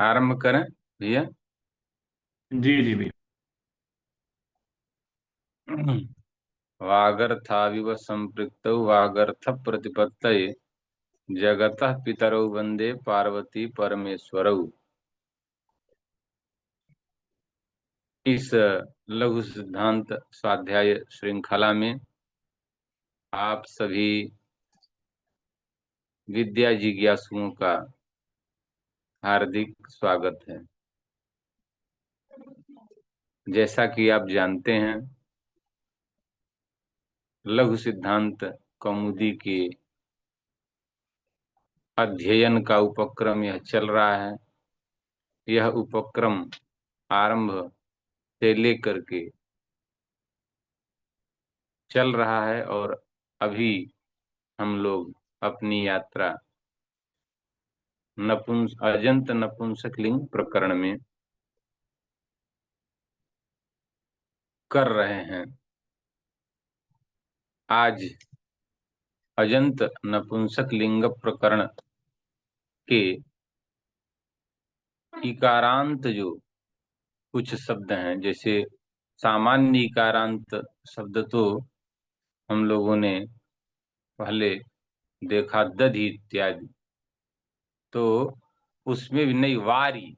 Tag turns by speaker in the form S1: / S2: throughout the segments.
S1: आरंभ करें भैया।
S2: जी जी भैया।
S1: वागर्थाविव संपृक्तौ वागर्थ प्रतिपत्तये जगतः पितरौ वंदे पार्वती परमेश्वरौ। इस लघु सिद्धांत स्वाध्याय श्रृंखला में आप सभी विद्या जिज्ञासुओं का हार्दिक स्वागत है। जैसा कि आप जानते हैं, लघु सिद्धांत कौमुदी के अध्ययन का उपक्रम यह चल रहा है। यह उपक्रम आरंभ से लेकर के चल रहा है और अभी हम लोग अपनी यात्रा अजंत नपुंसकलिंग प्रकरण में कर रहे हैं। आज अजंत नपुंसकलिंग प्रकरण के इकारांत जो कुछ शब्द हैं, जैसे सामान्य इकारांत शब्द तो हम लोगों ने पहले देखा, दधि इत्यादि। तो उसमें भी नहीं, वारी,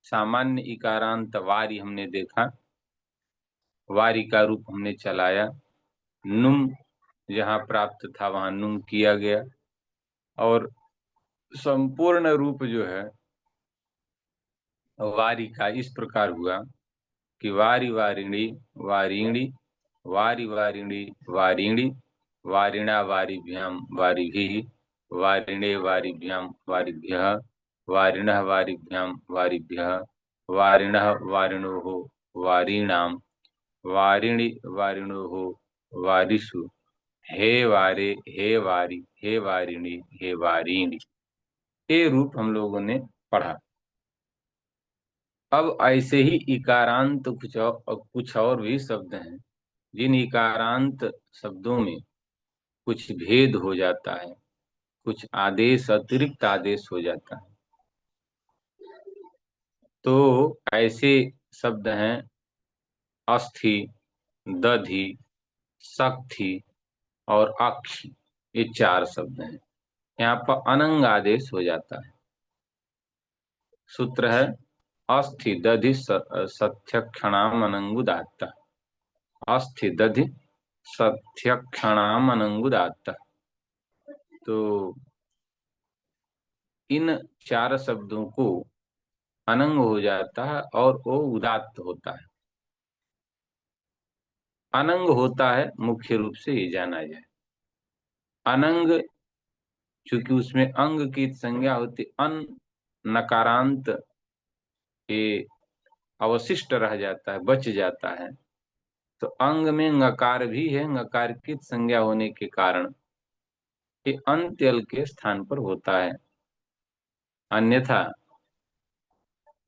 S1: सामान्य इकारांत वारी हमने देखा, वारी का रूप हमने चलाया। नुम जहाँ प्राप्त था वहां नुम किया गया, और संपूर्ण रूप जो है वारी का इस प्रकार हुआ कि वारी वारिणी वारिणी, वारी वारिणी वारिणी, वारिणा वारिभ्याम वारिभिः, वारिणे वारिभ्याम वारिभ्यः, वारिणः वारिभ्याम वारिभ्यः, वारिणः वारिणोः वारीणाम, वारिणि वारिणोः वारिषु, हे वारे हे वारी हे वारिणी हे वारिणी। ये रूप हम लोगों ने पढ़ा। अब ऐसे ही इकारांत कुछ और भी शब्द हैं, जिन इकारांत शब्दों में कुछ भेद हो जाता है, कुछ आदेश अतिरिक्त आदेश हो जाता है। तो ऐसे शब्द हैं अस्थि, दधि, शक्ति और अक्षि। ये चार शब्द हैं। यहाँ पर अनंग आदेश हो जाता है। सूत्र है अस्थि दधि सत्यक्षणाम अनंगुदात्त। अस्थि दधि सत्यक्षणाम अनंगुदात्त। तो इन चार शब्दों को अनंग हो जाता है और वो उदात्त होता है। अनंग होता है मुख्य रूप से ये जाना जाए। अनंग चूंकि उसमें अंग की संज्ञा होती, अन नकारांत ये अवशिष्ट रह जाता है, बच जाता है। तो अंग में ngकार भी है, ngकार की संज्ञा होने के कारण ये अंत्यल के स्थान पर होता है। अन्यथा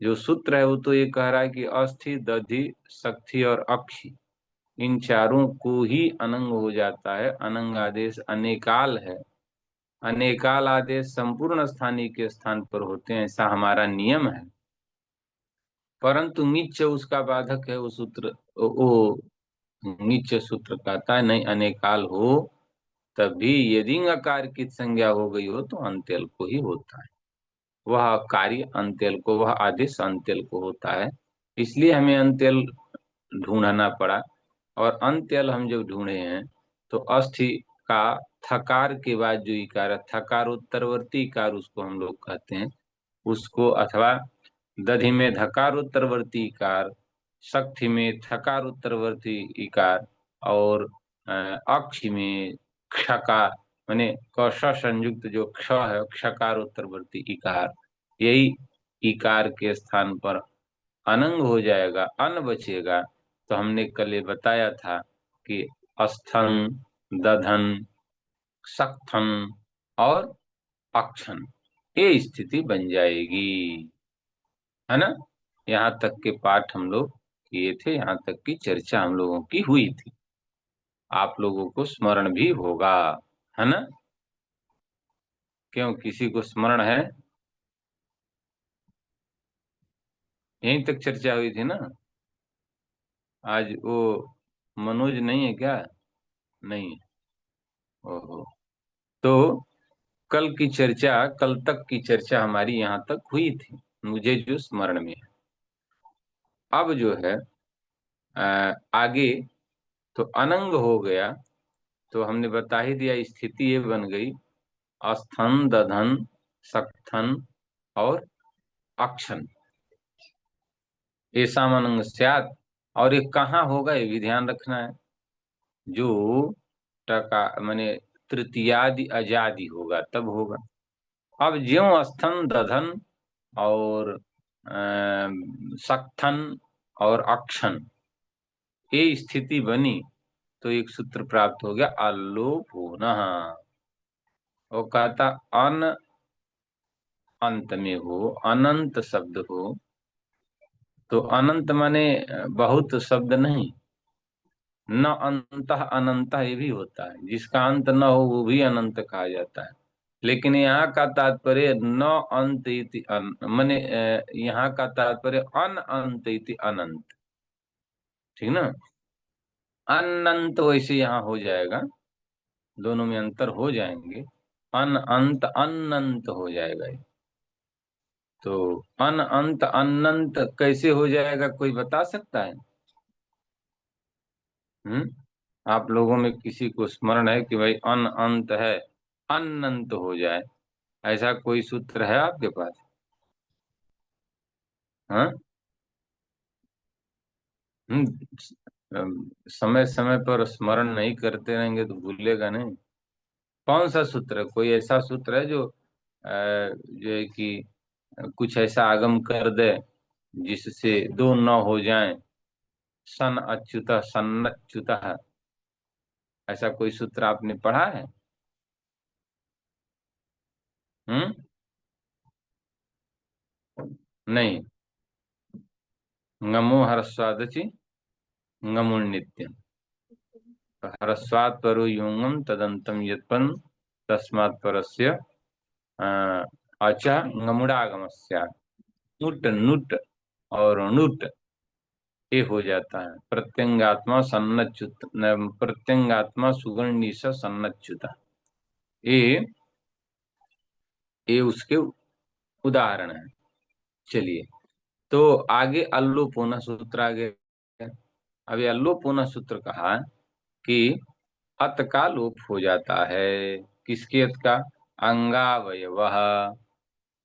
S1: जो सूत्र है वो तो ये कह रहा है कि अस्थि दधि शक्ति और अक्षि, इन चारों को ही अनंग हो जाता है। अनंग आदेश अनेकाल है। अनेकाल आदेश संपूर्ण स्थानीय के स्थान पर होते हैं, ऐसा हमारा नियम है। परंतु नीच उसका बाधक है। वो सूत्र, वो नीच सूत्र कहता है नहीं, अनेकाल हो तभी यदि अकार की संज्ञा हो गई हो तो अंत्यल को ही होता है। वह कार्य अंत्यल को, वह आदेश अंत्यल को होता है। इसलिए हमें अंत्यल ढूंढना पड़ा। और अंत्यल हम जब ढूंढे हैं तो अस्थि का थकार के बाद जो इकार है, थकार उत्तरवर्ती इकार उसको हम लोग कहते हैं, उसको, अथवा दधि में धकार उत्तरवर्ती इकार, शक्ति में थकार उत्तरवर्ती इकार, और अक्षि में क्षकार, माने क श संयुक्त जो क्ष है, क्षकार उत्तरवर्ती इकार, यही इकार के स्थान पर अनंग हो जाएगा, अन बचेगा। तो हमने कल ये बताया था कि अस्थन, दधन, सक्थन और अक्षन, ये स्थिति बन जाएगी, है ना। यहाँ तक के पाठ हम लोग किए थे, यहाँ तक की चर्चा हम लोगों की हुई थी, आप लोगों को स्मरण भी होगा, है ना। क्यों, किसी को स्मरण है? यहीं तक चर्चा हुई थी ना आज। वो मनोज नहीं है क्या? नहीं है। ओहो। तो कल की चर्चा, कल तक की चर्चा हमारी यहाँ तक हुई थी, मुझे जो स्मरण में है। अब जो है आगे तो अनंग हो गया, तो हमने बता ही दिया, स्थिति ये बन गई अस्थन, दधन, सक्थन और अक्षन, ऐसा मनंग स्यात्। और ये कहाँ होगा ये भी ध्यान रखना है। जो टका माने तृतीयादि अजादि होगा तब होगा। अब ज्यों स्थन, दधन और सक्थन और अक्षन ये स्थिति बनी, तो एक सूत्र प्राप्त हो गया, अल्लोप होना। वो कहता अन अंत में हो, अनंत शब्द हो, तो अनंत माने बहुत शब्द नहीं, न अंत अनंत ये भी होता है, जिसका अंत न हो वो भी अनंत कहा जाता है। लेकिन यहाँ का तात्पर्य न अंत इति माने यहाँ का तात्पर्य अन अंत इति अनंत, ठीक ना। अनंत वैसे यहाँ हो जाएगा, दोनों में अंतर हो जाएंगे, अन अंत अनंत हो जाएगा ये। तो अन अंत अनंत कैसे हो जाएगा, कोई बता सकता है? हम्म आप लोगों में किसी को स्मरण है कि भाई अन अंत है अनंत हो जाए, ऐसा कोई सूत्र है आपके पास? हाँ। समय समय पर स्मरण नहीं करते रहेंगे तो भूलेगा नहीं। कौन सा सूत्र है, कोई ऐसा सूत्र है जो है कि कुछ ऐसा आगम कर दे जिससे दो न हो जाएं, सन अच्युत सन्नच्युत, ऐसा कोई सूत्र आपने पढ़ा है? हम्म नहीं। ngamo हरस्वादचि ngमुण नित्यम, हरस्वात् परो योंगम तदंतम यत्पन तस्मात् परस्य अच ngमुडागमस्या। नुट नुट और नुट ये हो जाता है, प्रत्यंगात्मा सन्नच्युत, प्रत्यंगात्मा सुगंडी स सन्नच्युत, ये ये उसके उदाहरण है। चलिए, तो आगे अल्लोपोना सूत्र आ गया। अभी अल्लोपोना सूत्र कहा कि अत का लोप हो जाता है। किसके अत का? अंगावयव,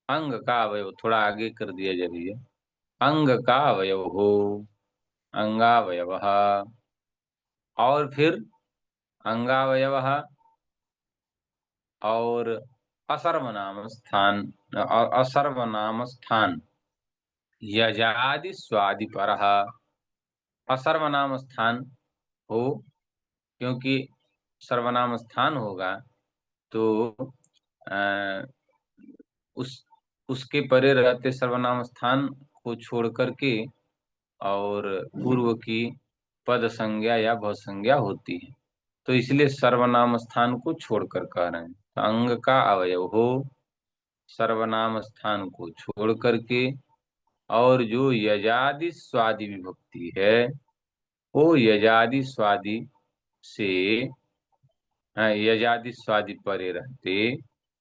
S1: अंग का अवयव, थोड़ा आगे कर दिया जाइए, अंग का अवयव हो, अंगावयव। और फिर अंगावयव और असर्वनाम स्थान, और असर्वनाम स्थान यजादि स्वादि पर, असर्वनाम स्थान हो, क्योंकि सर्वनाम स्थान होगा तो अ, उस उसके परे रहते सर्वनाम स्थान को छोड़ करके और पूर्व की पद संज्ञा या भव संज्ञा होती है, तो इसलिए सर्वनाम स्थान को छोड़कर कह रहे हैं। तो अंग का अवयव हो, सर्वनाम स्थान को छोड़ करके, और जो यजादि स्वादि विभक्ति है वो यजादि स्वादि से, यजादि स्वादि परे रहते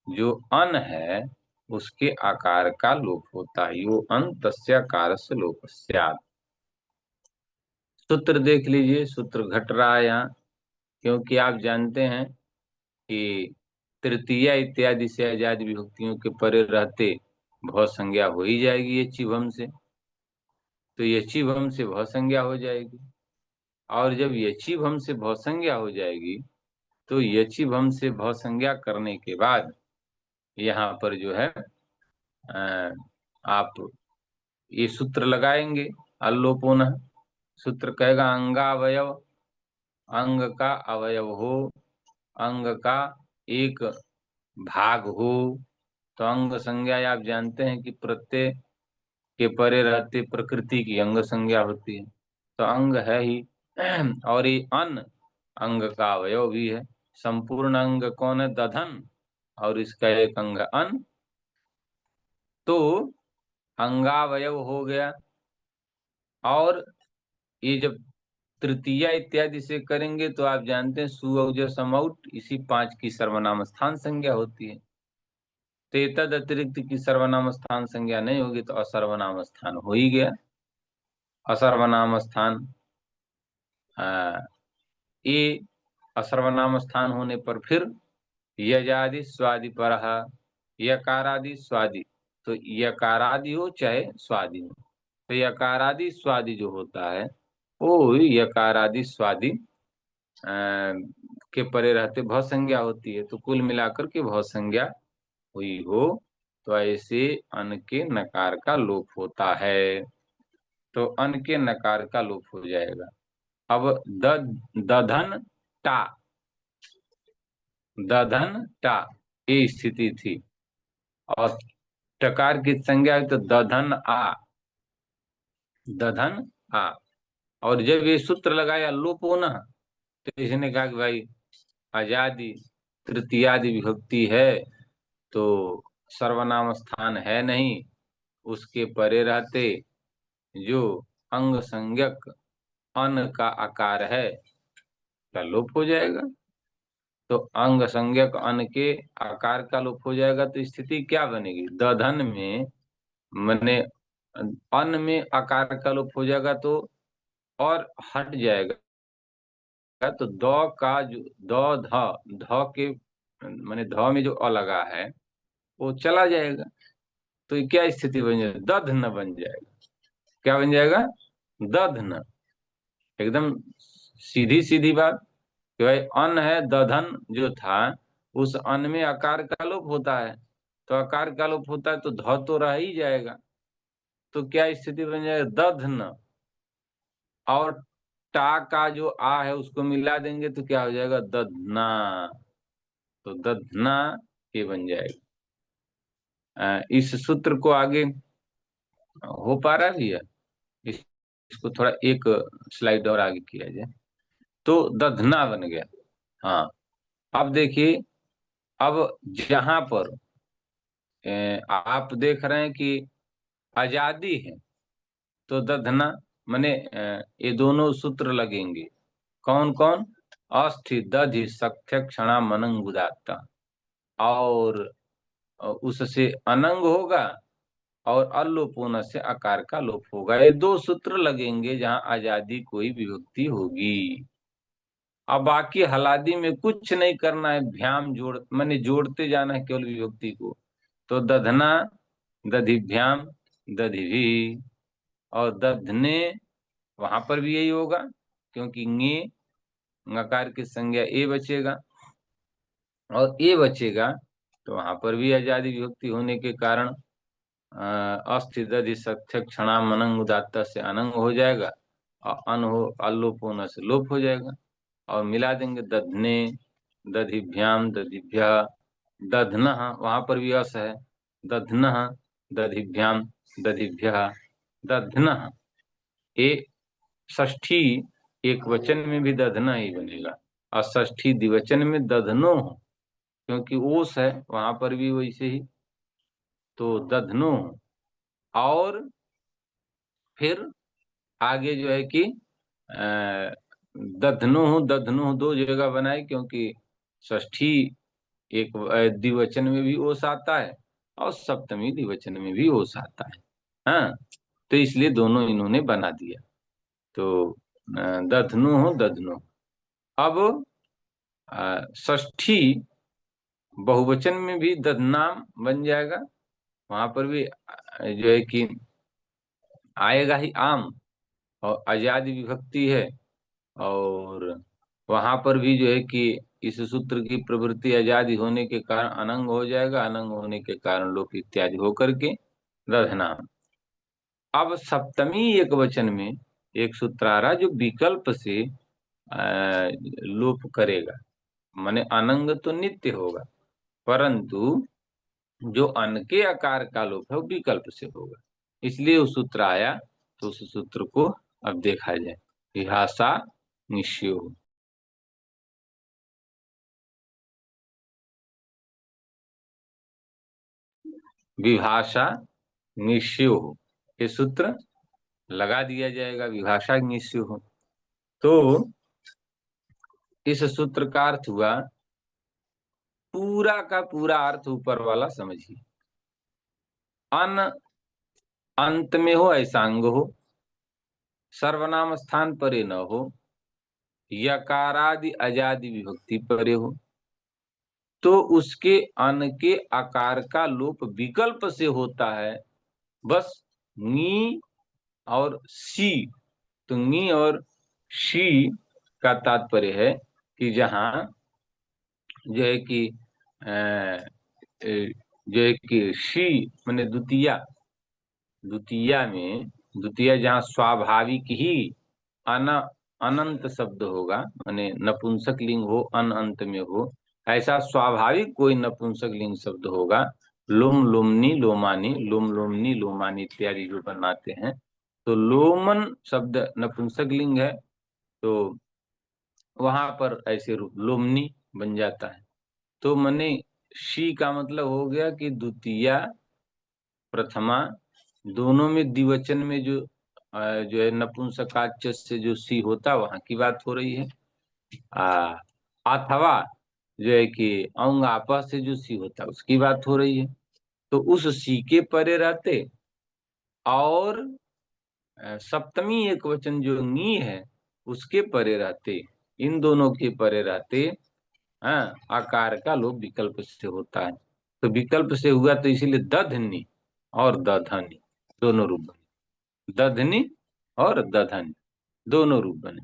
S1: जो अन है उसके आकार का लोप होता है। यो अन तस्याकार से लोपस्यात्। सूत्र देख लीजिए, सूत्र घट रहा है यहाँ, क्योंकि आप जानते हैं कि तृतीया इत्यादि से अजादि विभक्तियों के परे रहते भव संज्ञा हो ही जाएगी ये चिभम से, तो ये चिभम से भव संज्ञा हो जाएगी। और जब यचिभ हम से भव संज्ञा हो जाएगी, तो यचिभ हम से भव संज्ञा करने के बाद यहाँ पर जो है आप ये सूत्र लगाएंगे, अल्लोपोन सूत्र कहेगा अंगावयव, अंग का अवयव हो, अंग का एक भाग हो, तो अंग संज्ञा आप जानते हैं कि प्रत्यय के परे रहते प्रकृति की अंग संज्ञा होती है, तो अंग है ही। और ये अन अंग का अवयव भी है। संपूर्ण अंग कौन है? दधन, और इसका एक अंग अन, तो अंगावयव हो गया। और ये जब तृतीया इत्यादि से करेंगे तो आप जानते हैं सु औ समउट, इसी 5 की सर्वनाम स्थान संज्ञा होती है। तो तद अतिरिक्त की सर्वनाम स्थान संज्ञा नहीं होगी तो असर्वनाम स्थान हो ही गया। असर्वनाम स्थान ये असर्वनाम स्थान होने पर फिर यजादि स्वादि परः, यकारादि स्वादि, तो यकारादि हो चाहे स्वादि हो, तो यकारादि स्वादि जो होता है वो यकारादि स्वादि के परे रहते भव संज्ञा होती है। तो कुल मिलाकर के भव संज्ञा हुई हो तो ऐसे अन के नकार का लोप होता है। तो अन के नकार का लोप हो जाएगा। अब दधन टा, दधन टा ये स्थिति थी। और टकार की संज्ञा है तो दधन आ, दधन आ। और जब ये सूत्र लगाया लोप होना, तो इसने कहा कि भाई आजादी तृतीयादि विभक्ति है तो सर्वनाम स्थान है नहीं, उसके परे रहते जो अंग संज्ञक अन का आकार है का लोप हो जाएगा। तो अंग संज्ञक अन के आकार का लोप हो जाएगा तो स्थिति क्या बनेगी? दधन में मने अन में आकार का लोप हो जाएगा तो और हट जाएगा। तो द का जो द ध ध के माने ध में जो अ लगा है वो चला जाएगा। तो ये क्या स्थिति बन जाएगा? दधन बन जाएगा। क्या बन जाएगा? दधन। एकदम सीधी सीधी बात कि भाई अन है, दधन जो था उस अन में आकार का लोप होता है, तो आकार का लोप होता है तो ध तो रह ही जाएगा। तो क्या स्थिति बन जाएगा? दधन। और टा का जो आ है उसको मिला देंगे तो क्या हो जाएगा? दधना। तो दधना ये बन जाएगा। इस सूत्र को आगे हो पा रहा भी है? इसको थोड़ा एक स्लाइड और आगे किया जाए तो दधना बन गया। हाँ, अब देखिए, अब जहां पर आप देख रहे हैं कि आजादी है तो दधना माने ये दोनों सूत्र लगेंगे। कौन कौन? अस्थि दधि सख्य क्षणा मनंग उदात्ता। और उससे अनंग होगा और अल्लोपूर्ण से आकार का लोप होगा। ये दो सूत्र लगेंगे जहां आजादी कोई विभक्ति होगी। अब बाकी हलादी में कुछ नहीं करना है, भ्याम जोड़ माने जोड़ते जाना है केवल विभक्ति को। तो दधना, दधिभ्याम, दधिभी। और दधने वहां पर भी यही होगा क्योंकि ङे ngकार की संज्ञा ए बचेगा और ए बचेगा तो वहां पर भी आजादी विभक्ति होने के कारण अस्थित सत्य क्षणा मनंग उदात्त से अनंग हो जाएगा और अन हो अल्लोप होने से लोप हो जाएगा। और मिला देंगे दधने, दधिभ्याम, दधिभ्य, दधन, वहां पर भी अस है। दधन, दधिभ्याम, दधिभ्य, दधन। ये षष्ठी एक वचन में भी दधना ही बनेगा और षष्ठी द्विवचन में दधनो, क्योंकि ओस है वहां पर भी वैसे ही। तो दधनो। और फिर आगे जो है कि दधनो, दधनो दो जगह बनाए क्योंकि षष्ठी एक द्विवचन में भी ओस आता है और सप्तमी द्विवचन में भी ओस आता है। हाँ, तो इसलिए दोनों इन्होंने बना दिया। तो दधनो दधनो। अब षष्ठी बहुवचन में भी दधनाम बन जाएगा, वहां पर भी जो है कि आएगा ही आम और आजादी विभक्ति है। और वहां पर भी जो है कि इस सूत्र की प्रवृत्ति आजादी होने के कारण अनंग हो जाएगा, अनंग होने के कारण लोप इत्यादि होकर के दधनाम। अब सप्तमी एक वचन में एक सूत्र आ रहा जो विकल्प से लोप करेगा, माने अनंग तो नित्य होगा परंतु जो अन के आकार का लोप है वो विकल्प से होगा। इसलिए वो सूत्र आया। तो उस सूत्र को अब देखा जाए। विहासा निश्यो। विभाषा निस्यो। ये सूत्र लगा दिया जाएगा, विभाषा निस्यो। तो इस सूत्र का अर्थ हुआ, पूरा का पूरा अर्थ ऊपर वाला समझिए। अन अंत में हो ऐसा अंग हो, सर्वनाम स्थान परे न हो, यकारादि अजादि विभक्ति परे हो, तो उसके अन के आकार का लोप विकल्प से होता है। बस नी और सी, तो नी और शी का तात्पर्य है कि जहां जो है कि जो है कि शी माने द्वितीया, द्वितीया में, द्वितीया जहाँ स्वाभाविक ही अन अनंत शब्द होगा, माने नपुंसक लिंग हो, अन अंत में हो, ऐसा स्वाभाविक कोई नपुंसक लिंग शब्द होगा, लोम लोमनी लोमानी, लोम लोमनी लोमानी इत्यादि जो बनाते हैं, तो लोमन शब्द नपुंसक लिंग है, तो वहां पर ऐसे रूप लोमनी बन जाता है। तो मने शी का मतलब हो गया कि द्वितीया प्रथमा दोनों में द्विवचन में जो है नपुंसकाच से जो सी होता, वहां की बात हो रही है। आ अथवा जो है कि अंग आपस से जो सी होता, उसकी बात हो रही है। तो उस सी के परे रहते और सप्तमी एक वचन जो नी है उसके परे रहते, इन दोनों के परे रहते, हाँ, आकार का लोप विकल्प से होता है। तो विकल्प से हुआ तो इसीलिए दधनी और दधनी दोनों रूप बने, दधनी और दधनी दोनों रूप बने।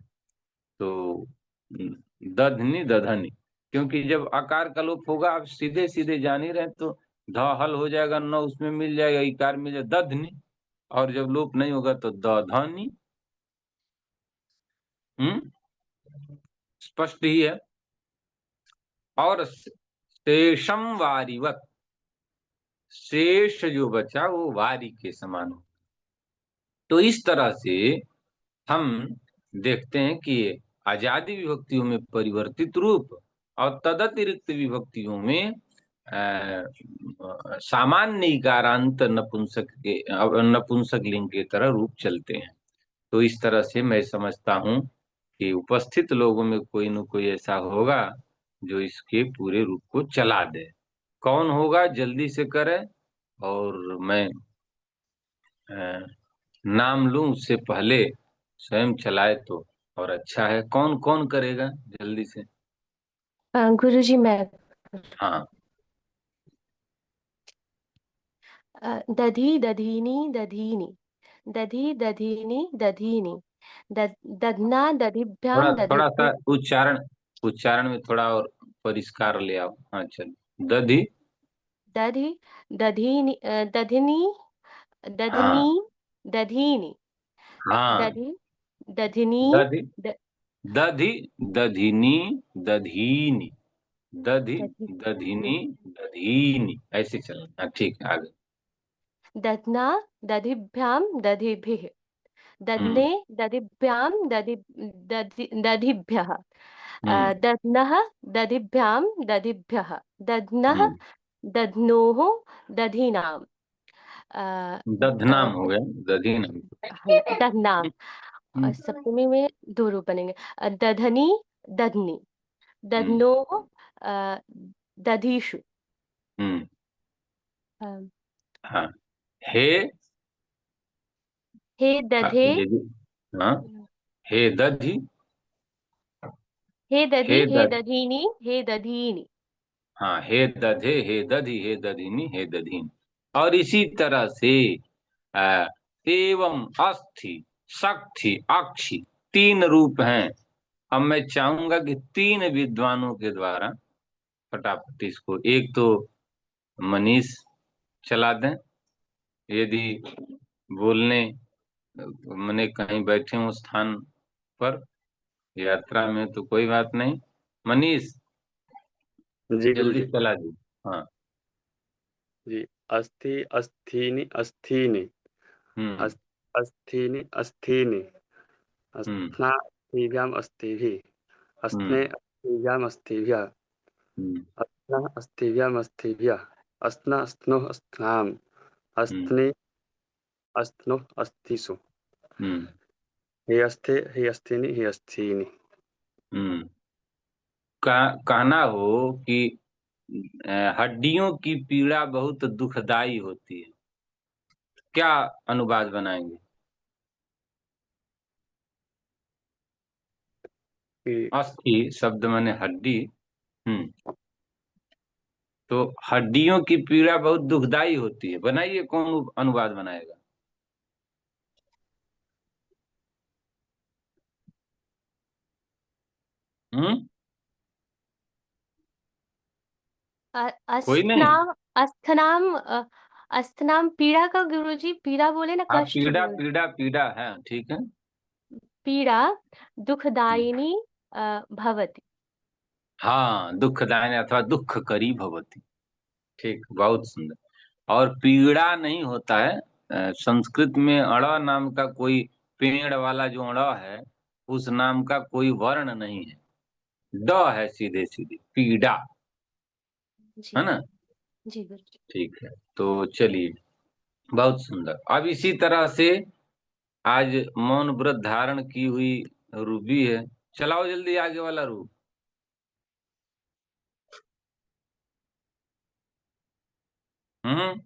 S1: तो दधनी दधनी, क्योंकि जब आकार का लोप होगा, आप सीधे सीधे जान ही रहे, तो ध हल हो जाएगा, न उसमें मिल जाएगा, इकार मिल जाएगा दधनी, और जब लोप नहीं होगा तो दधनी। स्पष्ट ही है। और शेषम वारिवत, शेष जो बचा वो वारी के समान हो। तो इस तरह से हम देखते हैं कि आजादी विभक्तियों में परिवर्तित रूप और तदतिरिक्त विभक्तियों में सामान्य इकारांत नपुंसक के नपुंसक लिंग की तरह रूप चलते हैं। तो इस तरह से मैं समझता हूं कि उपस्थित लोगों में कोई न कोई ऐसा होगा जो इसके पूरे रूप को चला दे। कौन होगा, जल्दी से करें, और मैं नाम लूं उससे पहले स्वयं चलाए तो और अच्छा है। कौन कौन करेगा जल्दी से?
S3: गुरुजी मैं
S1: हाँ,
S3: दधी दधीनी दधीनी, दधी दधीनी दधीनी, दधना
S1: थोड़ा
S3: दधिभ्याम
S1: थोड़ा सा
S3: दधिभ्य,
S1: उच्चारण, उच्चारण में थोड़ा और परिष्कार ले आओ। हाँ चल, दधी,
S3: दधि दधीनी, दधिनी दधनी,
S1: हाँ
S3: दधीनी,
S1: हाँ,
S3: दधि दधिनी,
S1: दधी,
S3: द,
S1: दधी दधिनी दधीनी, दधी
S3: दधि
S1: दधिनी दधीनी, ऐसे चलना। हाँ, ठीक है, आगे।
S3: दधना दधिभ्याम दधिभिः,
S1: हम्म
S3: दधने दधिभ्याम दधिभ्यः,
S1: हम्म
S3: दध्नः दधिभ्याम दधिभ्यः, दध्नः
S1: हम्म
S3: दध्नोः दधीनाम्, अ,
S1: दधनाम हो गया, दधी नाम।
S3: दधनाम। और
S1: हम्म
S3: सप्तमी में दो रूप बनेंगे, दधनी दधनी,
S1: हम्म
S3: दधनोः अ, दधीषु,
S1: हम्म,
S3: अ,
S1: हाँ, हे,
S3: हे दधे,
S1: ये भी, हाँ, हे दधी,
S3: हे दधि
S1: हे
S3: हे
S1: दध,
S3: दधीनी हे दधीनी,
S1: हाँ, हे दधे, हे दधी, हे दधिनी, हे दधीन। और इसी तरह से आ, एवं अस्थि शक्ति अक्षि तीन रूप हैं। अब मैं चाहूंगा कि तीन विद्वानों के द्वारा फटाफट इसको, एक तो मनीष चला दें, यदि बोलने मैंने कहीं बैठे हूँ स्थान पर, यात्रा में, तो कोई बात नहीं। मनीष
S2: जी
S1: जल्दी
S2: गुरुजी।
S1: चला दी। हाँ।
S2: जी, अस्थि अस्थीनि अस्थीनि,
S1: हम्म
S2: अस्थीनि अस्थीनि,
S1: हम्म
S2: अस्थना अस्थिभ्याम अस्थिभिः,
S1: हम्म
S2: अस्थने अस्थिभ्याम अस्थिभ्यः,
S1: हम्म
S2: अस्थना अस्थिभ्याम अस्थिभ्यः, अस्थना अस्थनोः अस्थनाम्, अस्थिनि अस्थनो अस्थिसु।
S1: हम्म
S2: हे अस्थे हे अस्थिनि हे अस्थिनि।
S1: हम्म कहना हो कि हड्डियों की पीड़ा बहुत दुखदाई होती है, क्या अनुवाद बनाएंगे?
S2: कि
S1: अस्थि शब्द माने हड्डी। तो हड्डियों की पीड़ा बहुत दुखदाई होती है, बनाइए, कौन अनुवाद बनाएगा? हम्म कोई नहीं।
S3: अस्थनाम अस्थनाम अस्थनाम पीड़ा का गुरुजी, पीड़ा बोले ना,
S1: आप
S3: कष्ट
S1: पीड़ा
S3: बोले।
S1: पीड़ा पीड़ा है, ठीक है।
S3: पीड़ा
S1: हम्म,
S3: दुखदायिनी भवति।
S1: हाँ, दुखदायिनी अथवा दुख करी भवती। ठीक, बहुत सुंदर। और पीड़ा नहीं होता है, संस्कृत में अड़ नाम का कोई पेड़ वाला जो अड़ है, उस नाम का कोई वर्ण नहीं है, ड है सीधे सीधे, पीड़ा,
S3: जी
S1: है ना?
S3: जी गुरुजी।
S1: ठीक है, तो चलिए, बहुत सुंदर। अब इसी तरह से आज मौन व्रत धारण की हुई रूबी है, चलाओ जल्दी आगे वाला रूप। हम्म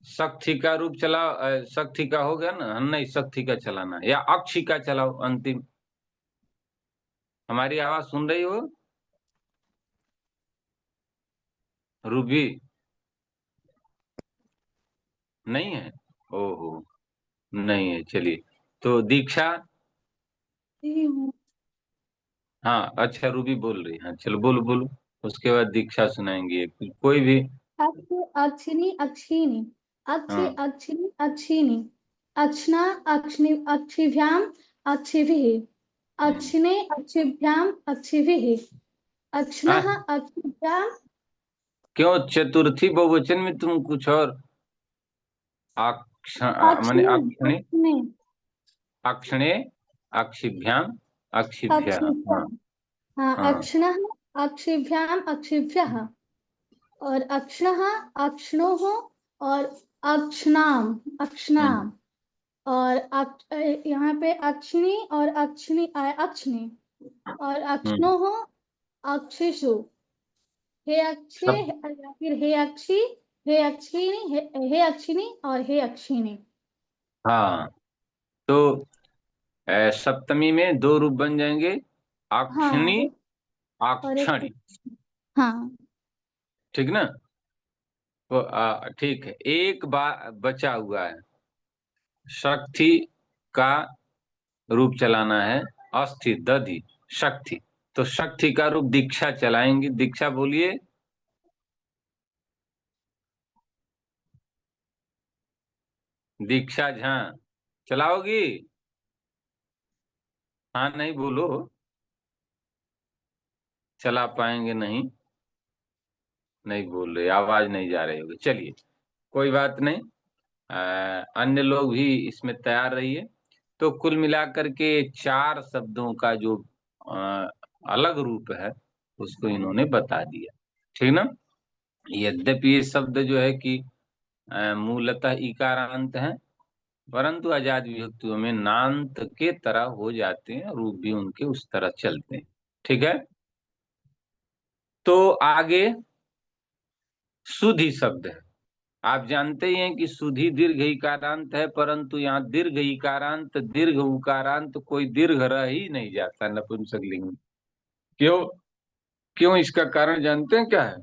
S1: शक्ति का रूप चलाओ, शक्ति का हो गया ना, नहीं, शक्ति का चलाना है, या अक्षी का चलाओ अंतिम। हमारी आवाज सुन रही हो रूबी? नहीं है? ओहो, नहीं है, चलिए। तो दीक्षा, हाँ, अच्छा, रूबी बोल रही है, हाँ, चलो बोलो बोलो, उसके बाद दीक्षा सुनाएंगे कोई भी।
S4: अक्षिनी अक्षिणी अक्षि
S1: हाँ।
S4: अक्षिणी अक्षिणी अक्षना अक्षिणी अक्षिभ्याम अक्षिभिः
S1: हम्म,
S4: अक्षिणे अक्षिभ्याम अक्षिभिः
S1: हाँ,
S4: अक्षनः अक्षिभ्याम
S1: क्यों चतुर्थी बहुवचन में तुम कुछ और माने
S4: अक्षिणे
S1: अक्षणे,
S4: अक्षिणे
S1: अक्षणे, अक्षिभ्याम, अक्षिभ्य, हाँ।
S4: अक्षिभ्याम। हाँ,
S1: हाँ।
S4: अक्षनः अक्षिभ्याम अक्षिभ्यः और अक्षणः अक्षणोः और अक्षनाम
S1: हम्म
S4: अक्षनाम और यहाँ पे अक्षनी और अक्षनी अक्षनी और
S1: हम्म
S4: अक्षनो हो अक्षिषु। हे अक्षे
S1: सब,
S4: या फिर हे अक्षी, हे अक्षिणी, हे अक्षिणी और हे अक्षिणी।
S1: हाँ, तो सप्तमी में दो रूप बन जाएंगे, अक्षनी,
S4: हाँ और एक
S1: अक्षणी,
S4: हाँ
S1: ठीक ना? तो ठीक है, एक बार बचा हुआ है, शक्ति का रूप चलाना है, अस्थि दधि शक्ति। तो शक्ति का रूप दीक्षा चलाएंगे, दीक्षा बोलिए। दीक्षा झा चलाओगी? हाँ नहीं बोलो, चला पाएंगे नहीं, नहीं बोल रहे, आवाज नहीं जा रही होगी, चलिए, कोई बात नहीं। अन्य लोग भी इसमें तैयार रहिए। तो कुल मिलाकर के चार शब्दों का जो अ, अलग रूप है, उसको इन्होंने बता दिया, ठीक ना? यद्यपि ये शब्द जो है कि मूलतः इकारांत है, परंतु आजाद विभक्तियों में नांत के तरह हो जाते हैं, रूप भी उनके उस तरह चलते हैं, ठीक है? तो आगे सुधि शब्द है। आप जानते ही हैं कि सुधि दीर्घ इकारांत है, परंतु यहाँ दीर्घ इकारांत दीर्घ उकारांत कोई दीर्घ रह ही नहीं जाता नपुंसकलिंग में। क्यों? क्यों, इसका कारण जानते हैं क्या है?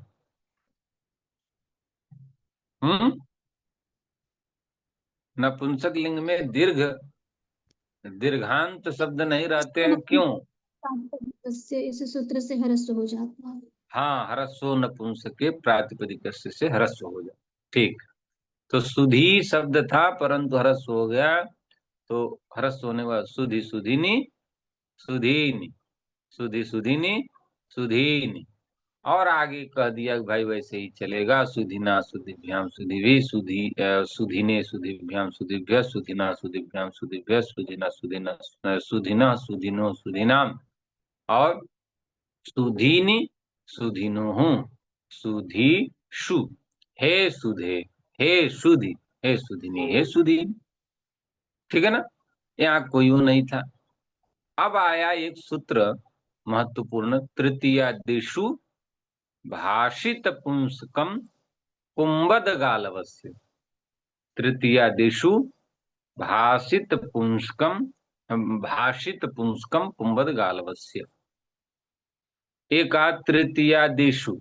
S1: हम्म नपुंसक लिंग में दीर्घांत शब्द नहीं रहते हैं, क्यों?
S4: इस सूत्र से ह्रस्व हो जाता है।
S1: हाँ, ह्रस्व नपुंसक के प्रातिपदिक से ह्रस्व हो जाए, ठीक। तो सुधी शब्द था, परंतु ह्रस्व हो गया, तो ह्रस्व होने के बाद सुधी सुधीनी, सुधीनी, सुधी सुधीनी, सुधीनी, और आगे कह दिया कि भाई वैसे ही चलेगा, सुधिना सुधिभ्याम सुधिभी, सुधिने सुधिभ्याम सुधिभ्य, सुधिना सुधिभ्याम सुधिभ्य, सुधिना सुधिना, सुधिना सुधिनो सुधिनाम, और सुधीनी सुधिनो हूँ, सुधीषु, हे सुधे, हे सुधी, हे सुधिनी, हे सुधी, ठीक है ना। यहाँ कोई वो नहीं था। अब आया एक सूत्र महत्वपूर्ण, तृतीयादिषु भाषित पुंसकम पुंबद गालवस्य। तृतीयादिषु भाषित पुंसकम पुंबद गालवस्य। एक तृतीयादिषु,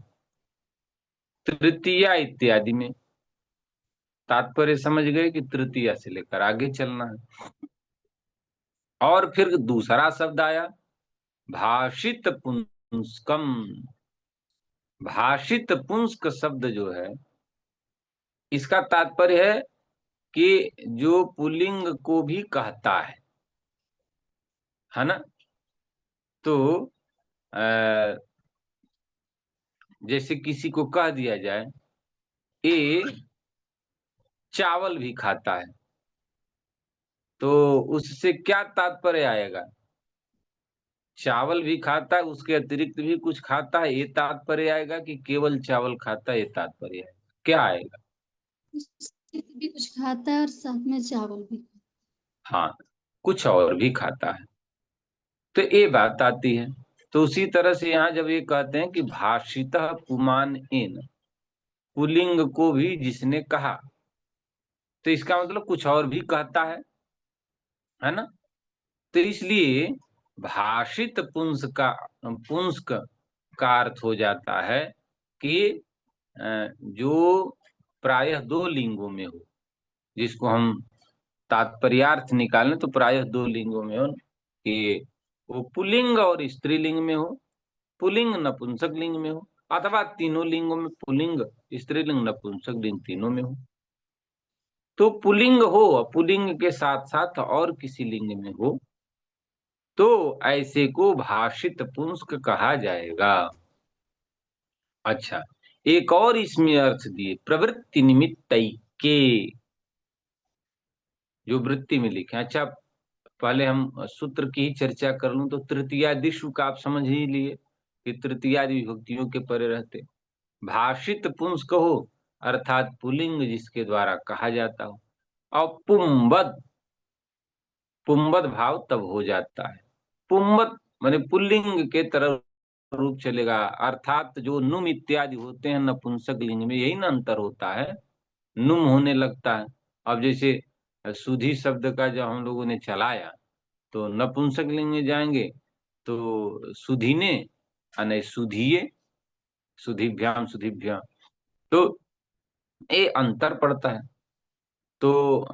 S1: तृतीया इत्यादि में, तात्पर्य समझ गए कि तृतीया से लेकर आगे चलना है। और फिर दूसरा शब्द आया भाषित पुंस्कम। भाषित पुंस्क शब्द जो है, इसका तात्पर्य है कि जो पुल्लिंग को भी कहता है ना। तो जैसे किसी को कह दिया जाए ये चावल भी खाता है, तो उससे क्या तात्पर्य आएगा? चावल भी खाता है, उसके अतिरिक्त भी कुछ खाता है, ये तात्पर्य आएगा कि केवल चावल खाता है, ये तात्पर्य आएगा? क्या आएगा?
S4: भी कुछ खाता है और साथ में चावल भी।
S1: हाँ, कुछ और भी खाता है, तो ये बात आती है। तो उसी तरह से यहाँ जब ये कहते हैं कि भाषितः पुमान इन, पुल्लिंग को भी जिसने कहा, तो इसका मतलब कुछ और भी कहता है ना। तो इसलिए भाषित पुंस्क का अर्थ हो जाता है कि जो प्रायः दो लिंगों में हो, जिसको हम तात्पर्यार्थ निकालें तो प्रायः दो लिंगों में हो, कि वो पुल्लिंग और स्त्रीलिंग में हो, पुल्लिंग नपुंसक लिंग में हो, अथवा तीनों लिंगों में, पुल्लिंग स्त्रीलिंग नपुंसक लिंग तीनों में हो। तो पुल्लिंग हो, पुल्लिंग के साथ साथ और किसी लिंग में हो, तो ऐसे को भाषित पुंस्क कहा जाएगा। अच्छा, एक और इसमें अर्थ दिए, प्रवृत्ति निमित्तैके, जो वृत्ति में लिखे। अच्छा, पहले हम सूत्र की ही चर्चा कर लूं तो तृतीयादिषु का आप समझ ही लिए कि तृतीयादि विभक्तियों के परे रहते। भाषित पुंस्क हो अर्थात पुल्लिंग जिसके द्वारा कहा जाता हो, और पुंबद, पुंबद भाव तब हो जाता है। पुंबद माने पुल्लिंग के तरफ रूप चलेगा, अर्थात जो नुम इत्यादि होते हैं नपुंसक लिंग में, यही ना अंतर होता है, नुम होने लगता है। अब जैसे सुधी शब्द का जब हम लोगों ने चलाया, तो नपुंसक लिंग में जाएंगे तो सुधीने, अने सुधिये, सुधिभ्याम सुधिभ्याम, तो ये अंतर पड़ता है। तो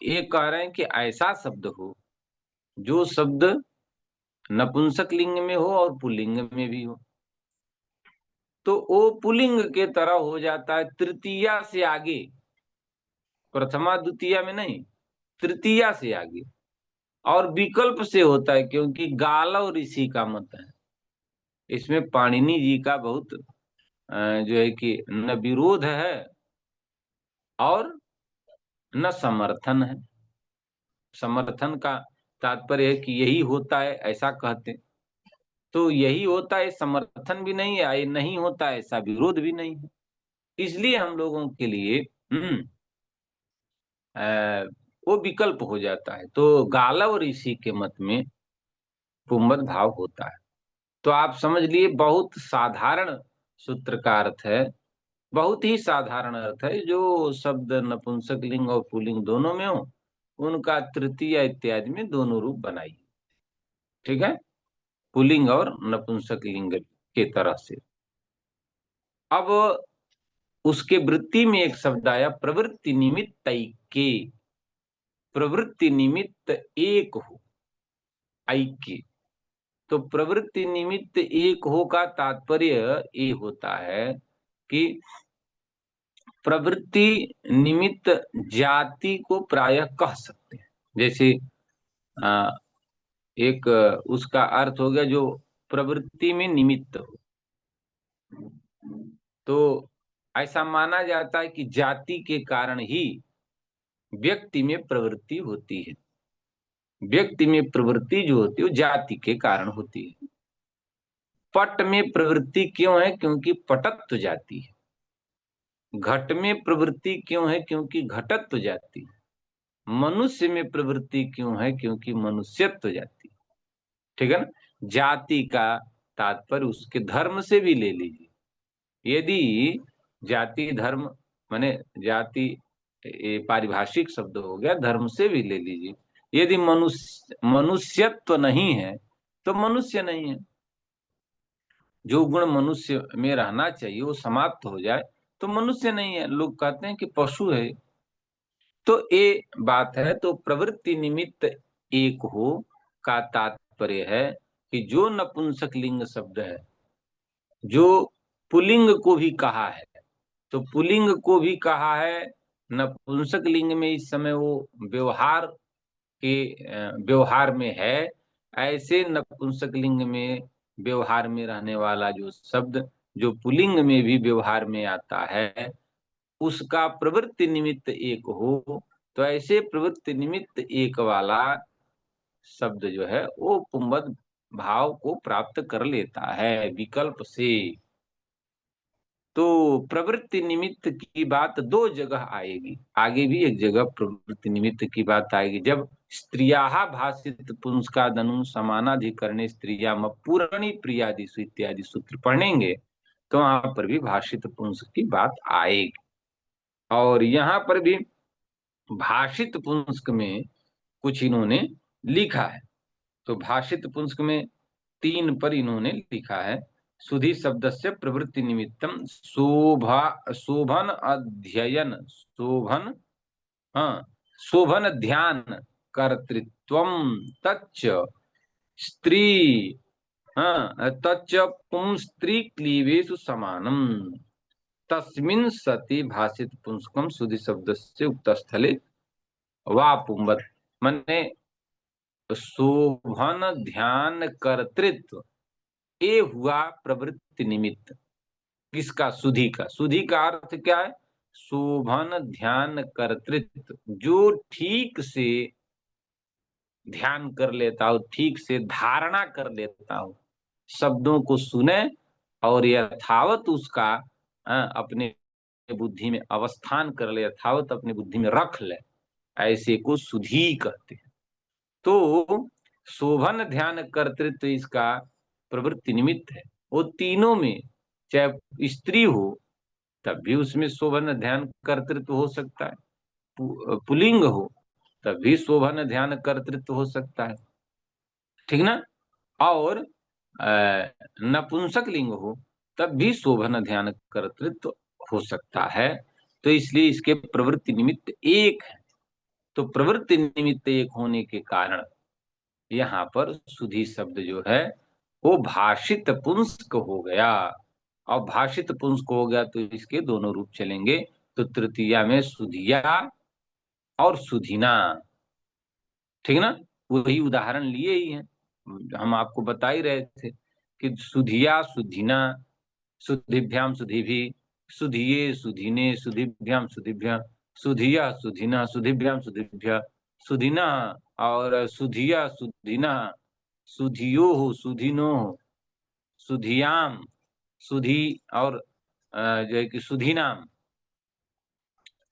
S1: ये कह रहे हैं कि ऐसा शब्द हो जो शब्द नपुंसक लिंग में हो और पुल्लिंग में भी हो, तो वो पुल्लिंग के तरह हो जाता है तृतीया से आगे, प्रथमा द्वितीया में नहीं, तृतीया से आगे। और विकल्प से होता है, क्योंकि गालव ऋषि का मत है, इसमें पाणिनि जी का बहुत जो है कि न विरोध है और न समर्थन है। समर्थन का तात्पर्य है कि यही होता है ऐसा कहते, तो यही होता है समर्थन भी नहीं है, ये नहीं होता है ऐसा विरोध भी नहीं है। इसलिए हम लोगों के लिए वो विकल्प हो जाता है। तो गालव ऋषि के मत में पुंबद भाव होता है। तो आप समझ लिए, बहुत साधारण सूत्र का अर्थ है, बहुत ही साधारण अर्थ है। जो शब्द नपुंसक लिंग और पुल्लिंग दोनों में हो, उनका तृतीया इत्यादि में दोनों रूप बनाइए, ठीक है, पुल्लिंग और नपुंसक लिंग के तरह से। अब उसके वृत्ति में एक शब्द आया प्रवृत्ति निमित्तैके, प्रवृत्ति निमित्त एक हो, ऐक्य। तो प्रवृत्ति निमित्त एक हो का तात्पर्य ये होता है कि प्रवृत्ति निमित्त जाति को प्रायः कह सकते हैं। जैसे एक उसका अर्थ हो गया जो प्रवृत्ति में निमित्त हो, तो ऐसा माना जाता है कि जाति के कारण ही व्यक्ति में प्रवृत्ति होती है। व्यक्ति में प्रवृत्ति जो होती है वो जाति के कारण होती है। पट में प्रवृत्ति क्यों है? क्योंकि पटत्व जाति है। घट में प्रवृत्ति क्यों है? क्योंकि घटत्व जाति। मनुष्य में प्रवृत्ति क्यों है? क्योंकि मनुष्यत्व जाति। ठीक है ना? जाति का तात्पर्य उसके धर्म से भी ले लीजिए। यदि जाति धर्म माने जाति पारिभाषिक शब्द हो गया, धर्म से भी ले लीजिए। यदि मनुष्यत्व नहीं है तो मनुष्य नहीं है। जो गुण मनुष्य में रहना चाहिए वो समाप्त हो जाए तो मनुष्य नहीं है। लोग कहते हैं कि पशु है। तो ये बात है। तो प्रवृत्ति निमित्त एक हो का तात्पर्य है कि जो नपुंसक लिंग शब्द है, जो पुल्लिंग को भी कहा है, तो पुल्लिंग को भी कहा है, नपुंसक लिंग में इस समय वो व्यवहार के व्यवहार में है। ऐसे नपुंसक लिंग में व्यवहार में रहने वाला जो शब्द जो पुल्लिंग में भी व्यवहार में आता है, उसका प्रवृत्ति निमित्त एक हो, तो ऐसे प्रवृत्ति निमित्त एक वाला शब्द जो है वो पुंबद भाव को प्राप्त कर लेता है विकल्प से। तो प्रवृत्ति निमित्त की बात दो जगह आएगी, आगे भी एक जगह प्रवृत्ति निमित्त की बात आएगी। जब स्त्रियाः भाषित पुंस्कादनु समानाधिकरणे स्त्रियाम पूर्णी प्रियादिषु इत्यादि सूत्र पढ़ेंगे तो वहां पर भी भाषित पुंस की बात आएगी। और यहाँ पर भी भाषित पुंस्क में कुछ इन्होंने लिखा है। तो भाषित पुंस्क में 3 पर इन्होंने लिखा है। सुधि शब्द से प्रवृत्ति निमित्तम शोभन अध्ययन शोभन, हाँ, शोभन ध्यान कर्तृत्वम तच्च स्त्री, हाँ, तच्च पुंस्त्री क्लीवेषु समानम तस्मिन् सति भाषित पुंस्कम सुधि शब्द से उक्त स्थले वा पुंबत। मने शोभन ध्यान कर्तृत्व ये हुआ प्रवृत्ति निमित्त। किसका? सुधि का। सुधि का अर्थ क्या है? शोभन ध्यान कर्तृत्व, जो ठीक से ध्यान कर लेता हो, ठीक से धारणा कर लेता हो, शब्दों को सुने और यथावत उसका अपने बुद्धि में अवस्थान कर ले, यथावत अपनी बुद्धि में रख ले, ऐसे को सुधि कहते हैं। तो शोभन ध्यान कर्तृत्व इसका प्रवृत्ति निमित्त है। वो तीनों में चाहे स्त्री हो तब भी उसमें शोभन ध्यान कर्तृत्व हो सकता है, पुल्लिंग हो तब भी शोभन ध्यान कर्तृत्व हो सकता है, ठीक ना? और नपुंसक लिंग हो तब भी शोभन ध्यान कर्तृत्व हो सकता है। तो इसलिए इसके प्रवृत्ति निमित्त एक है। तो प्रवृत्ति निमित्त एक होने के कारण यहाँ पर सुधि शब्द जो है वो भाषित पुंस्क हो गया। और भाषित पुंस्क हो गया तो इसके दोनों रूप चलेंगे। तो तृतीया में सुधिया और सुधिना, ठीक ना? वही उदाहरण लिए ही हैं, हम आपको बता ही रहे थे कि सुधिया सुधिना, सुधिभ्याम सुधिभी, सुधिये सुधिने, सुधिभ्याम सुधिभ्या, सुधिया सुधिना, सुधिभ्याम सुधिभ्या, सुधिना और सुधिया सुधिना, सुधियो हो सुधिनो हो, सुधियाम, सुधी और जो है कि सुधी नाम,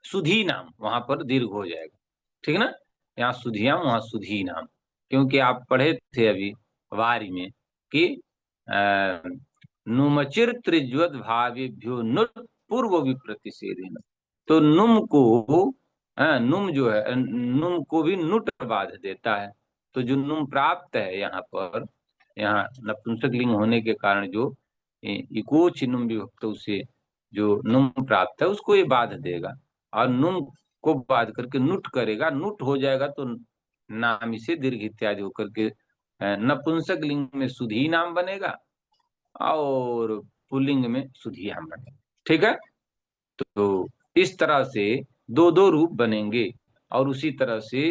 S1: सुधी नाम, वहां पर दीर्घ हो जाएगा, ठीक ना? यहाँ सुधियाम वहां सुधी नाम। क्योंकि आप पढ़े थे अभी वारी में कि नुमचिर त्रिज्वत भावेभ्यो नुट पूर्व विप्रतिषेधेन। तो नुम को नुम जो है नुम को भी नुट बाध देता है। तो जो नुम प्राप्त है यहाँ पर, यहाँ नपुंसक लिंग होने के कारण जो इकोच नुम विभक्त उसे जो नुम प्राप्त है उसको ये बाध देगा। और नुम को बाध करके नुट करेगा, नुट हो जाएगा तो नाम से दीर्घ इत्यादि होकर के नपुंसक लिंग में सुधी नाम बनेगा और पुल्लिंग में सुधियाम बनेगा, ठीक है? तो इस तरह से दो दो रूप बनेंगे। और उसी तरह से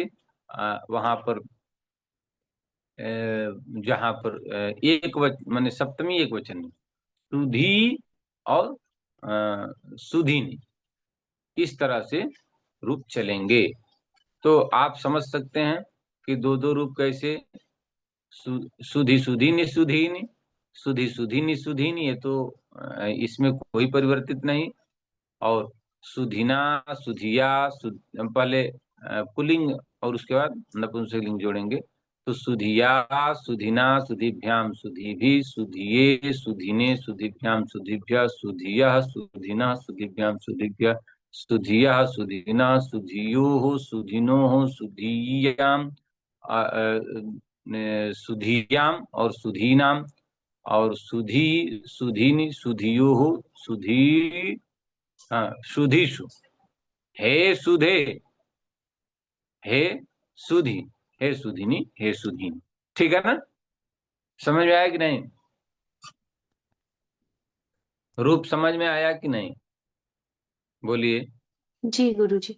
S1: वहां पर जहां पर एक माने सप्तमी एक वचन में सुधी और सुधीनी, इस तरह से रूप चलेंगे। तो आप समझ सकते हैं कि दो दो रूप कैसे, सुधी सुधीनी सुधीनी, सुधी सुधीनी सुधीनी, ये तो इसमें कोई परिवर्तित नहीं। और सुधिना, सुधिया, पहले पुल्लिंग और उसके बाद नपुंसकलिंग जोड़ेंगे। तो सुधिया, सुधिना, सुधिभ्याम, सुधिभि, सुधिये, सुधिने, सुधिभ्याम, सुधिभ्य, सुधियः, सुधिनः, सुधिभ्याम, सुधिभ्य, सुधियः, सुधिनः, सुधियोः, सुधिनोः, सुधीयाम, सुधीयाम और सुधीनाम, और सुधी, सुधीनि, सुधियोः, सुधी, सुधीषु, हे सुधे, हे सुधी, हे सुधिनी, हे सुधीनी। ठीक है ना? समझ में आया कि नहीं? रूप समझ में आया कि नहीं? बोलिए।
S3: जी गुरुजी।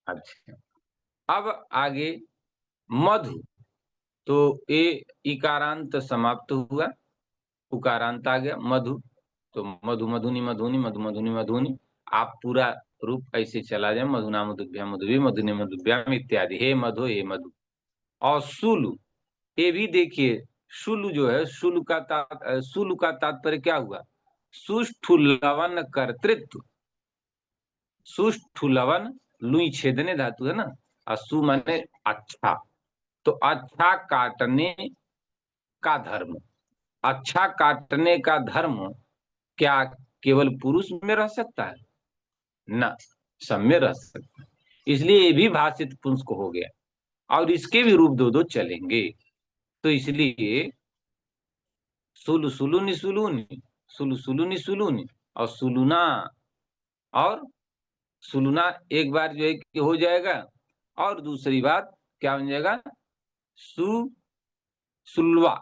S1: अच्छा, अब आगे मधु। तो ये इकारांत समाप्त हुआ, उकारांत आ गया मधु। तो मधु, मधुनी, मधुनी, मधु, मधुनी, मधुनी। आप पूरा रूप ऐसे चला जाए, मधुना, मधुभ्याम, मधुभी, मधुने, मधुभ्याम इत्यादि। हे मधु, हे मधु। और सुलु, ये भी देखिए, सुलु जो है, सुलु का तात्पर्य क्या हुआ? सुष्ठु लवन कर्तृत्व। सुष्ठु लवन, लुई छेदने धातु है ना, और सु माने अच्छा। तो अच्छा काटने का धर्म, अच्छा काटने का धर्म क्या केवल पुरुष में रह सकता है? ना, सब में रह सकता है। इसलिए ये भी भाषित पुंस्क हो गया, और इसके भी रूप दो दो चलेंगे। तो इसलिए सुलु, सुलुनी, सुलुनी, सुलु, सुलुनी, सुलुनी, और सुलुना, और सुलुना एक बार जो है कि हो जाएगा, और दूसरी बात क्या बन जाएगा? सु, सुलवा,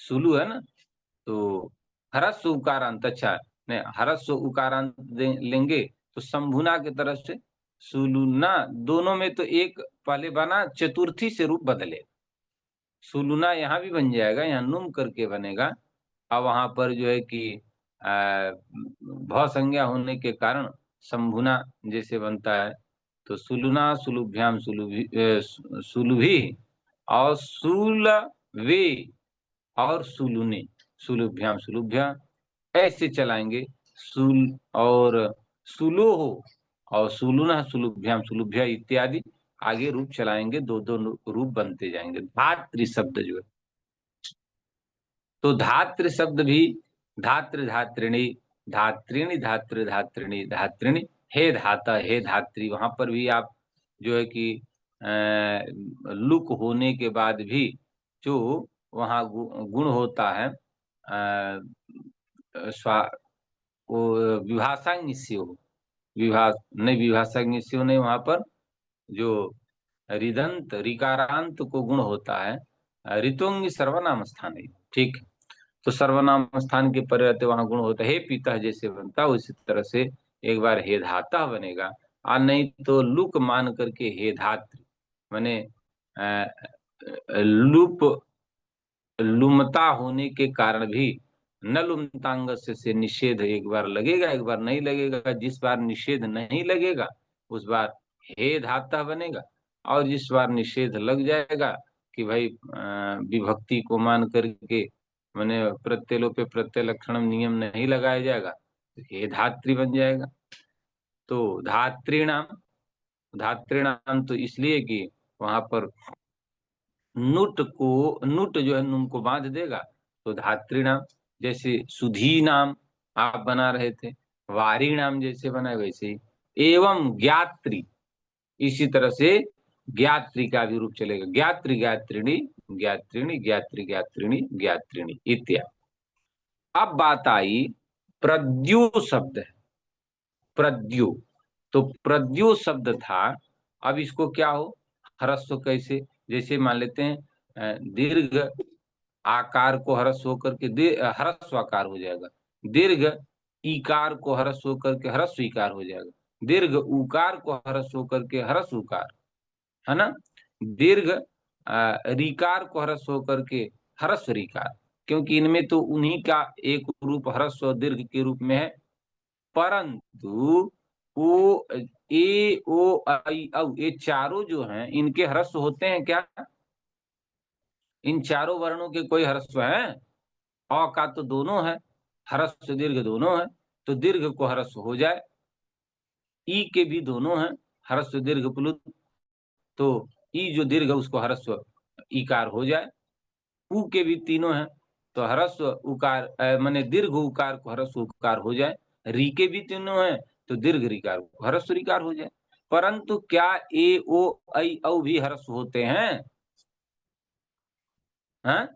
S1: सुलु है ना। तो हरस्व उकारांत, अच्छा नहीं, हरस्व उकारांत लेंगे तो शंभुना की तरफ से सुलुना, दोनों में तो एक पहले बना, चतुर्थी से रूप बदले। सुलुना यहाँ भी बन जाएगा, यहाँ नुम करके बनेगा, और वहां पर जो है कि भ संज्ञा होने के कारण शंभुना जैसे बनता है। तो सुलुना, सुलुभ्याम, सुलुभी, और सुलवे, और सुलुने, सुलुभ्याम, सुलुभ्या, ऐसे चलाएंगे। सुल और सुलोहो, और सुलुना, सुलुभ्याम, सुलुभ्या इत्यादि आगे रूप चलाएंगे, दो दो रूप बनते जाएंगे। धात्री शब्द जो है, तो धात्र शब्द भी धात्र, धात्रिणी, धात्रिणी, धात्र, धात्रिणी, धात्रिणी, हे धाता, हे धात्री। वहां पर भी आप जो है कि लुक होने के बाद भी जो वहां गुण होता है, वो विभाषांगिस्यो, नहीं, विभाषांगिस्यो नहीं, वहां पर जो रिदंत, रिकारांत को गुण होता है, ऋतुंग सर्वनाम स्थान है। ठीक, तो सर्वनाम स्थान के परे रहते वहां गुण होता है। हे पिता जैसे बनता, उसी तरह से एक बार हे धाता बनेगा, और नहीं तो लुक मान करके हे धात्री, माने लुप, लुमता होने के कारण भी न लुमतांग से निषेध एक बार लगेगा, एक बार नहीं लगेगा। जिस बार निषेध नहीं लगेगा उस बार हे धाता बनेगा, और जिस बार निषेध लग जाएगा कि भाई विभक्ति को मान करके मैंने प्रत्यलोप पे प्रत्यय लक्षणम नियम नहीं लगाया जाएगा, तो हे धात्री बन जाएगा। तो धात्रीणाम, धात्रीणाम तो इसलिए कि वहां पर नुट जो है नुम को बांध देगा, तो धात्रीणाम। जैसे सुधी नाम आप बना रहे थे, वारी नाम जैसे बना वैसे ही। एवं ज्ञात्री, इसी तरह से ज्ञात्री का भी रूप चलेगा, ज्ञात्री, ज्ञात्रिणी, ज्ञात्रिणी, ज्ञात्री, ज्ञात्रिणी, ज्ञात्रिणी इत्यादि। अब बात आई प्रद्यो शब्द है, प्रद्यो। तो प्रद्यो शब्द था, अब इसको क्या हो, ह्रस्व कैसे? जैसे मान लेते हैं दीर्घ आकार को ह्रस्व होकर के ह्रस्व आकार हो जाएगा, दीर्घ इकार को ह्रस्व होकर के ह्रस्व इकार हो जाएगा, दीर्घ उकार को ह्रस्व होकर के ह्रस्व उकार, है ना, दीर्घ रिकार को ह्रस्व होकर के ह्रस्व रिकार, क्योंकि इनमें तो उन्हीं का एक रूप ह्रस्व दीर्घ के रूप में है। परंतु ओ, ए, ओ, आई, औ, ये चारों जो हैं इनके ह्रस्व होते हैं क्या? इन चारों वर्णों के कोई ह्रस्व है? अ का तो दोनों है, ह्रस्व दीर्घ दोनों है, तो दीर्घ को ह्रस्व हो जाए। ई के भी दोनों हैं, ह्रस्व दीर्घ प्लुत, तो ई जो दीर्घ उसको ह्रस्व ईकार हो जाए। उ के भी तीनों हैं, तो ह्रस्व उकार माने दीर्घ उकार को ह्रस्व उकार हो जाए। री के भी तीनों हैं, तो दीर्घ ऋकार को ह्रस्व ऋकार हो जाए। परंतु क्या ए ओ ऐ औ भी ह्रस्व होते हैं? हाँ?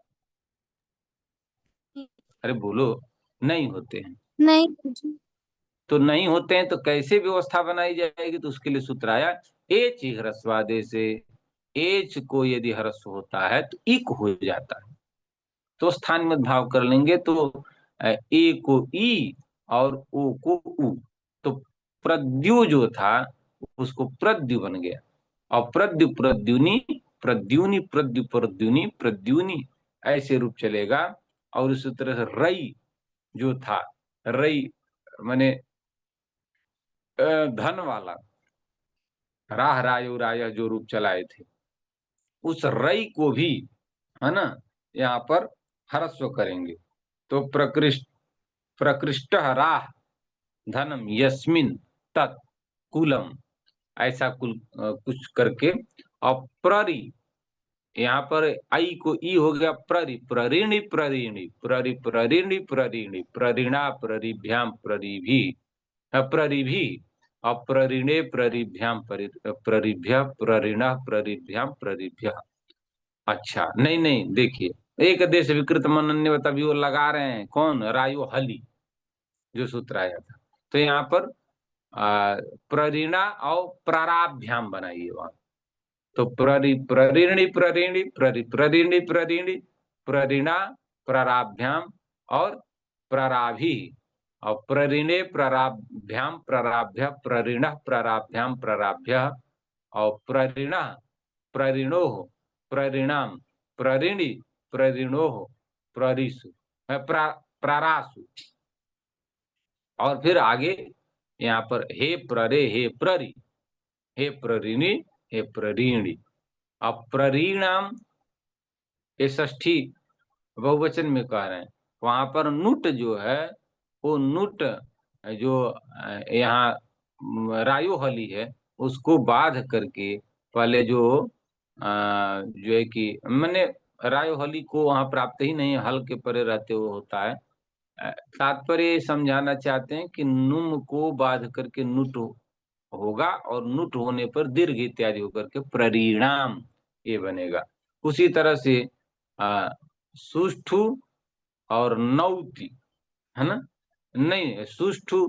S1: अरे बोलो, नहीं होते हैं।
S4: नहीं गुरुजी।
S1: तो नहीं होते हैं तो कैसे व्यवस्था बनाई जाएगी? तो उसके लिए सूत्र आया, एच ही ह्रस्वादेश से। एच को यदि ह्रस्व होता है तो इक हो जाता है, तो स्थान में भाव कर लेंगे, तो ए को ई और ओ को उ, तो प्रद्यु जो था उसको प्रद्यु बन गया। और प्रद्यु प्रद्युनि, प्रद्युनि प्रद्यु प्रद्युनि प्रद्युनि, ऐसे रूप चलेगा। और उसी तरह से रई जो था, रई माने धन वाला, राह रायो राय जो रूप चलाए थे, उस रई को भी, है ना, यहाँ पर ह्रस्व करेंगे। तो प्रकृष्ट राह धनम यस्मिन तत् कुलम, ऐसा कुछ करके। और प्ररि, यहाँ पर आई को ई हो गया प्ररि, प्ररिणी प्ररिणी प्ररि प्ररिणी प्ररिणी प्ररिणा प्ररिभ्याम प्ररिभि प्ररिभि, अप्ररिणे प्ररिभ्याम प्ररिभ्य प्ररिणा प्ररिभ्याम प्ररिभ्य। अच्छा नहीं नहीं, देखिए एक देश विकृत मनन्य तभी वो लगा रहे हैं, कौन? रायो हली जो सूत्र आया था। तो यहाँ पर प्ररिणा और प्राराभ्याम बनाइए वहां। तो प्ररिणी प्ररिणी प्ररिणी प्ररिणी प्ररिणा प्राराभ्याम और प्राराभि, और प्ररिणे प्राराभ्याम प्राराभ्य प्ररिण प्राराभ्याम प्राराभ्य, और प्ररिणा प्ररिणो प्ररिणाम प्ररिणी प्ररिणो प्ररिसु प्रारासु। और फिर आगे यहाँ पर हे प्ररे हे प्ररि, हे प्ररिणी हे प्ररिणी। अप्ररिणाम ये षष्ठी बहुवचन में कह रहे हैं, वहां पर नुट जो है, वो नुट जो यहाँ रायो हली है, उसको बाध करके पहले जो जो है कि मैंने रायो हली को वहां प्राप्त ही नहीं, हल के परे रहते हुए होता है। तात्पर्य समझाना चाहते हैं कि नुम को बाध करके नुट होगा, और नुट होने पर दीर्घ इत्यादि होकर के परिणाम ये बनेगा। उसी तरह से सुष्ठु और नौति, है ना, नहीं सुष्ठु,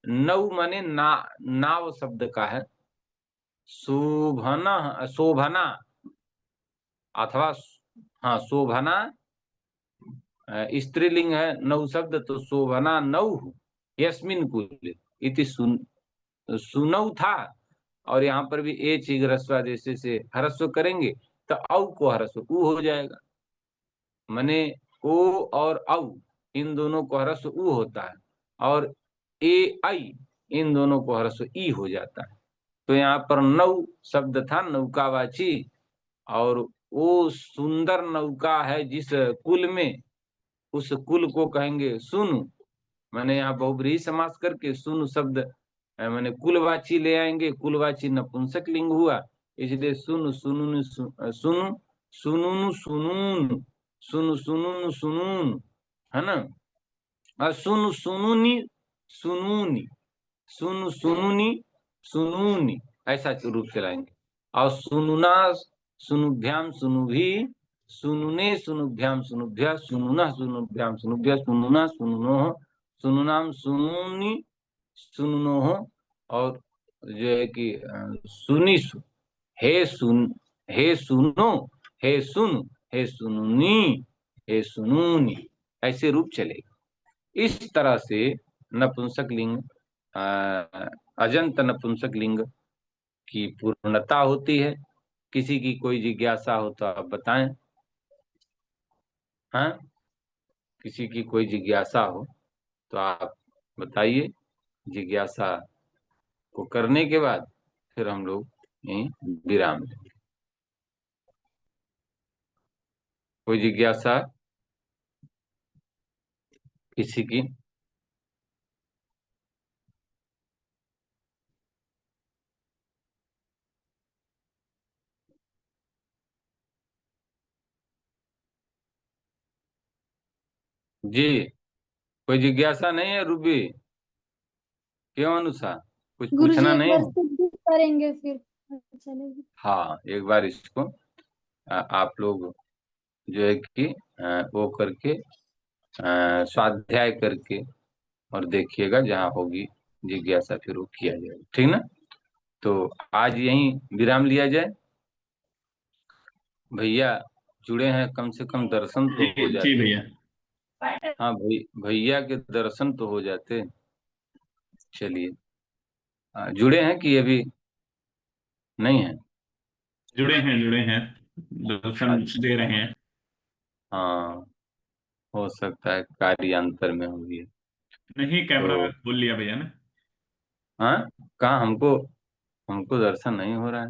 S1: नौ माने नाव शब्द का है, शोभना शोभना अथवा हाँ शोभना स्त्रीलिंग है, नौ शब्द, तो शोभना नौ यस्मिन कुल इति सुनौ था। और यहाँ पर भी एच ह्रस्वादेश से ह्रस्व करेंगे तो औ को ह्रस्व उ हो जाएगा, माने ओ और औ इन दोनों को ह्रस्व उ होता है, और ए आई इन दोनों को ह्रस्व ई हो जाता है। तो यहाँ पर नौ शब्द था नौकावाची, और वो सुंदर नौका है जिस कुल में, उस कुल को कहेंगे सुनु। मैंने यहाँ बहुब्रीहि समास करके सुनु शब्द मैंने कुलवाची ले आएंगे, कुलवाची नपुंसक लिंग हुआ, इसलिए सुनु सुनुन सुनु सुनुन सुनून सुनु सुनुन सुनून, है ना। और सुनु सुनुनी सुनूनी सुनु सुनुनी सुनूनी, ऐसा रूप चलाएंगे। और सुनुना सुनुभ्याम सुनुभि सुनुने सुनुभ्याम सुनुभ्य सुनुना सुनुभ्याम सुनुभ्य सुनुना सुनुनो सुनुनाम सुनुनी सुनो, और जो है कि सुनिसु, हे सुन, हे सुनो, हे सुन, हे सुनुनी, हे सुनूनी, ऐसे रूप चलेगा। इस तरह से नपुंसक लिंग अजंत नपुंसक लिंग की पूर्णता होती है। किसी की कोई जिज्ञासा हो तो आप बताएं। हाँ, किसी की कोई जिज्ञासा हो तो आप बताइए। जिज्ञासा को करने के बाद फिर हम लोग यहीं विराम लेंगे। कोई जिज्ञासा किसी की? जी, कोई जिज्ञासा नहीं है रूबी? क्यों अनुषा, कुछ
S4: गुरुजी
S1: पूछना
S4: एक
S1: नहीं
S4: बार
S1: है?
S4: सिद्ध करेंगे फिर चलेगी।
S1: हाँ, एक बार इसको आप लोग जो है कि वो करके स्वाध्याय करके और देखिएगा, जहाँ होगी जिज्ञासा फिर वो किया जाएगा, ठीक ना? तो आज यहीं विराम लिया जाए। भैया जुड़े हैं, कम से कम दर्शन तो हो
S5: जी
S1: जाते।
S5: भैया।
S1: हाँ भैया के दर्शन तो हो जाते। चलिए, जुड़े हैं कि अभी नहीं है?
S5: जुड़े हैं, दर्शन
S1: अच्छा,
S5: दे रहे हैं।
S1: हाँ, हो सकता है कार्यांतर में होगी।
S5: नहीं, कैमरा
S1: तो
S5: में खोल लिया भैया ने।
S1: हाँ, कहाँ हमको हमको दर्शन नहीं हो रहा है।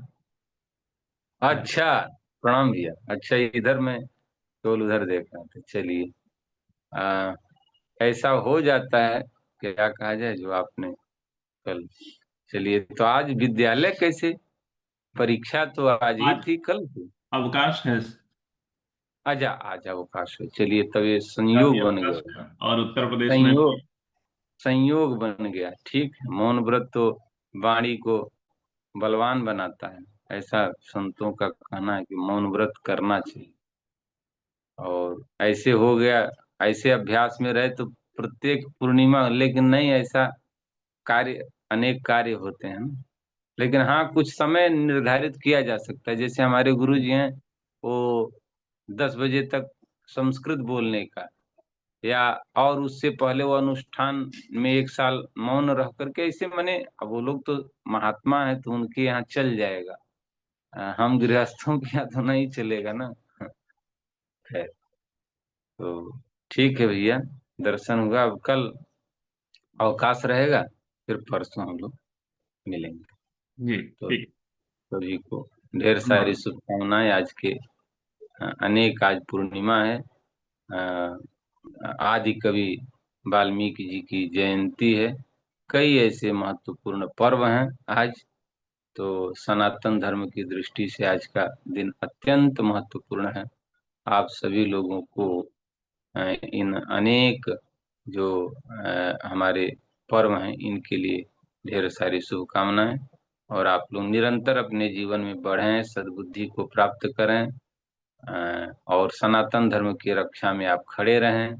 S1: अच्छा, प्रणाम भैया। अच्छा, इधर मैं केवल उधर देख रहा था। चलिए, आ, ऐसा हो जाता है, क्या कहा जाए जो आपने कल। चलिए, तो आज विद्यालय कैसे? परीक्षा तो आज ही
S5: आज
S1: थी, कल थी?
S5: अवकाश है।
S1: आजा आजा, अवकाश है। चलिए, तब ये
S5: आज ही
S1: संयोग बन
S5: अवकाश
S1: गया।
S5: है और उत्तर प्रदेश में
S1: संयोग
S5: भी।
S1: संयोग बन गया, ठीक है। मौन व्रत तो वाणी को बलवान बनाता है, ऐसा संतों का कहना है कि मौन व्रत करना चाहिए। और ऐसे हो गया, ऐसे अभ्यास में रहे तो प्रत्येक पूर्णिमा, लेकिन नहीं, ऐसा कार्य, अनेक कार्य होते हैं ना। लेकिन हाँ, कुछ समय निर्धारित किया जा सकता है। जैसे हमारे गुरु जी हैं, वो 10 बजे तक संस्कृत बोलने का, या और उससे पहले वो अनुष्ठान में 1 साल मौन रह करके, ऐसे मने, अब वो लोग तो महात्मा है तो उनके यहाँ चल जाएगा। हम गृहस्थों के यहाँ तो नहीं चलेगा ना। खैर, तो ठीक है भैया, दर्शन हुआ। अब कल अवकाश रहेगा, फिर परसों हम लोग मिलेंगे।
S5: जी
S1: तो
S5: ठीक।
S1: सभी को ढेर सारी
S5: धन्यवाद।
S1: शुभकामनाएं। आज के अनेक, आज पूर्णिमा है, आदि कवि वाल्मीकि जी की जयंती है। कई ऐसे महत्वपूर्ण पर्व हैं आज। तो सनातन धर्म की दृष्टि से आज का दिन अत्यंत महत्वपूर्ण है। आप सभी लोगों को इन अनेक जो हमारे पर्व हैं, इनके लिए ढेर सारी शुभकामनाएं। और आप लोग निरंतर अपने जीवन में बढ़ें, सद्बुद्धि को प्राप्त करें, और सनातन धर्म की रक्षा में आप खड़े रहें।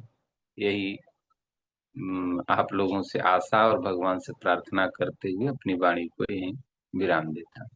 S1: यही आप लोगों से आशा और भगवान से प्रार्थना करते हुए अपनी वाणी को यहीं विराम देता हूं।